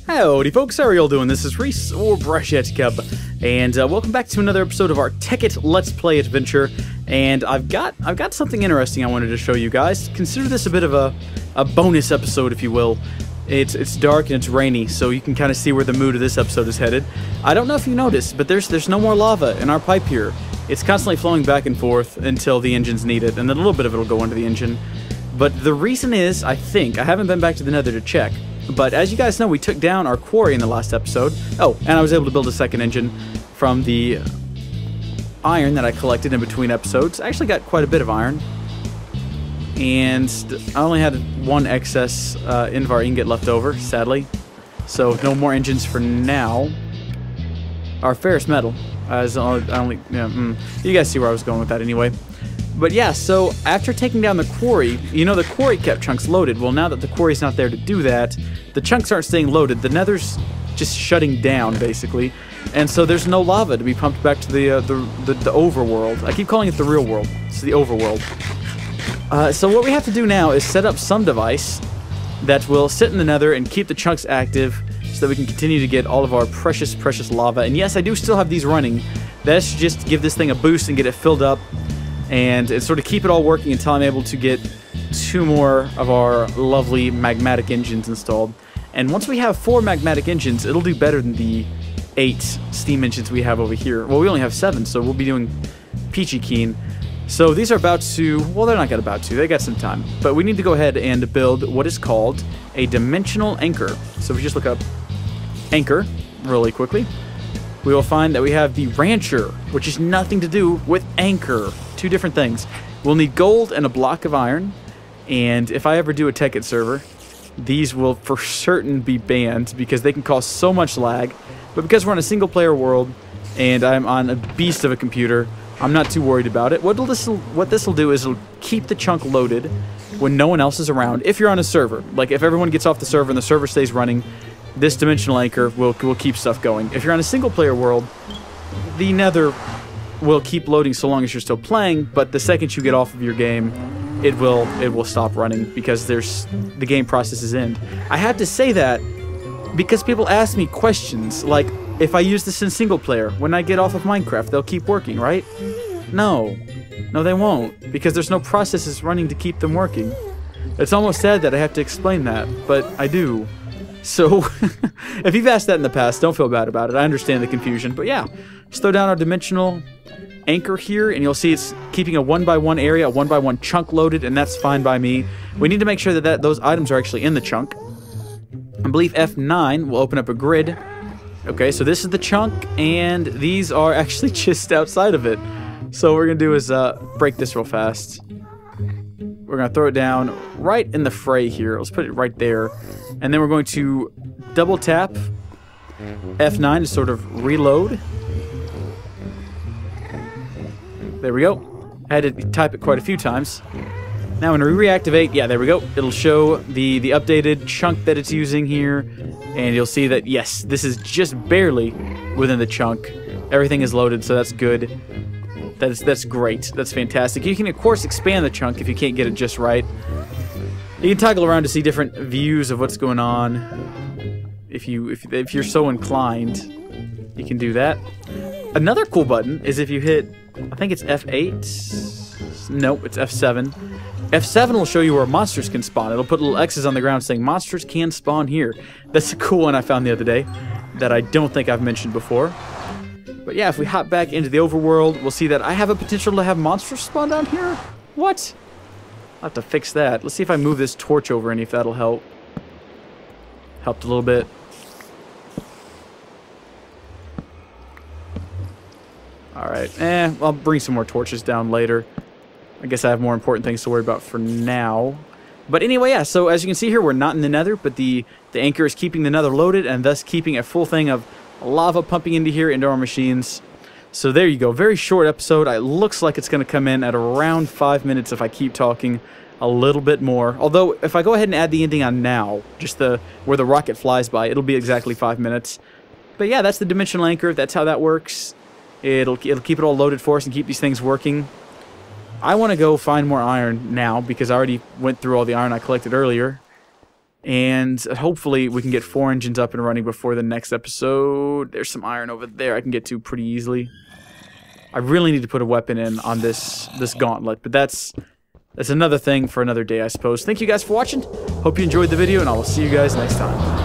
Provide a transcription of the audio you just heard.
Howdy folks, how are y'all doing? This is Rees, or Brashette Cub, and welcome back to another episode of our Tekkit Let's Play adventure. And I've got something interesting I wanted to show you guys. Consider this a bit of a bonus episode, if you will. It's dark and it's rainy, so you can kind of see where the mood of this episode is headed. I don't know if you noticed, but there's no more lava in our pipe here. It's constantly flowing back and forth until the engines need it, and then a little bit of it will go into the engine. But the reason is, I haven't been back to the Nether to check, but as you guys know, we took down our quarry in the last episode. Oh, and I was able to build a second engine from the iron that I collected in between episodes. I actually got quite a bit of iron, and I only had one excess Invar ingot left over, sadly. So no more engines for now. Our ferrous metal, you guys see where I was going with that anyway. But yeah, so after taking down the quarry, you know the quarry kept chunks loaded. Well, now that the quarry's not there to do that, the chunks aren't staying loaded. The nether's just shutting down, basically. And so there's no lava to be pumped back to the overworld. I keep calling it the real world. It's the overworld. So what we have to do now is set up some device that will sit in the nether and keep the chunks active so that we can continue to get all of our precious, precious lava. And yes, I do still have these running. That's just to give this thing a boost and get it filled up. And sort of keep it all working until I'm able to get 2 more of our lovely magmatic engines installed. And once we have 4 magmatic engines, it'll do better than the 8 steam engines we have over here. Well, we only have 7, so we'll be doing peachy keen. So these are about to, well, they're not about to, they got some time. But we need to go ahead and build what is called a dimensional anchor. So if we just look up anchor really quickly, we will find that we have the rancher, which is nothing to do with anchor. 2 different things. We'll need gold and a block of iron, and if I ever do a Tekkit server, these will for certain be banned because they can cause so much lag. But because we're on a single player world and I'm on a beast of a computer, I'm not too worried about it. What this will do is it'll keep the chunk loaded when no one else is around. If you're on a server, like if everyone gets off the server and the server stays running, this dimensional anchor will keep stuff going. If you're on a single player world, the nether will keep loading so long as you're still playing, but the second you get off of your game, it will stop running because the game processes end. I have to say that because people ask me questions like, if I use this in single player, when I get off of Minecraft, they'll keep working, right? No, they won't, because there's no processes running to keep them working. It's almost sad that I have to explain that, but I do. So, if you've asked that in the past, don't feel bad about it. I understand the confusion, but yeah, just throw down our dimensional anchor here, and you'll see it's keeping a 1x1 area, a 1x1 chunk loaded, and that's fine by me. We need to make sure that those items are actually in the chunk. I believe F9 will open up a grid. Okay, so this is the chunk, and these are actually just outside of it. So what we're going to do is break this real fast. We're going to throw it down right in the fray here. Let's put it right there. And then we're going to double tap F9 to sort of reload. There we go. I had to type it quite a few times. Now when we reactivate, yeah, there we go. It'll show the updated chunk that it's using here. And you'll see that, yes, this is just barely within the chunk. Everything is loaded, so that's good. That's great. That's fantastic. You can, of course, expand the chunk if you can't get it just right. You can toggle around to see different views of what's going on. If you're so inclined, you can do that. Another cool button is if you hit, I think it's F8. Nope, it's F7. F7 will show you where monsters can spawn. It'll put little X's on the ground saying monsters can spawn here. That's a cool one I found the other day that I don't think I've mentioned before. But yeah, if we hop back into the overworld, we'll see that I have a potential to have monsters spawn down here. What? I'll have to fix that. Let's see if I move this torch over and if that'll help. Helped a little bit. Alright, I'll bring some more torches down later. I guess I have more important things to worry about for now. But anyway, yeah, so as you can see here, we're not in the nether, but the anchor is keeping the nether loaded and thus keeping a full thing of lava pumping into here, into our machines. So there you go. Very short episode. It looks like it's going to come in at around 5 minutes if I keep talking a little bit more. Although, if I go ahead and add the ending on now, just where the rocket flies by, it'll be exactly 5 minutes. But yeah, that's the dimensional anchor. That's how that works. It'll keep it all loaded for us and keep these things working. I want to go find more iron now because I already went through all the iron I collected earlier. And hopefully we can get 4 engines up and running before the next episode. There's some iron over there I can get to pretty easily. I really need to put a weapon in on this gauntlet, but that's another thing for another day, I suppose. Thank you guys for watching. Hope you enjoyed the video, and I will see you guys next time.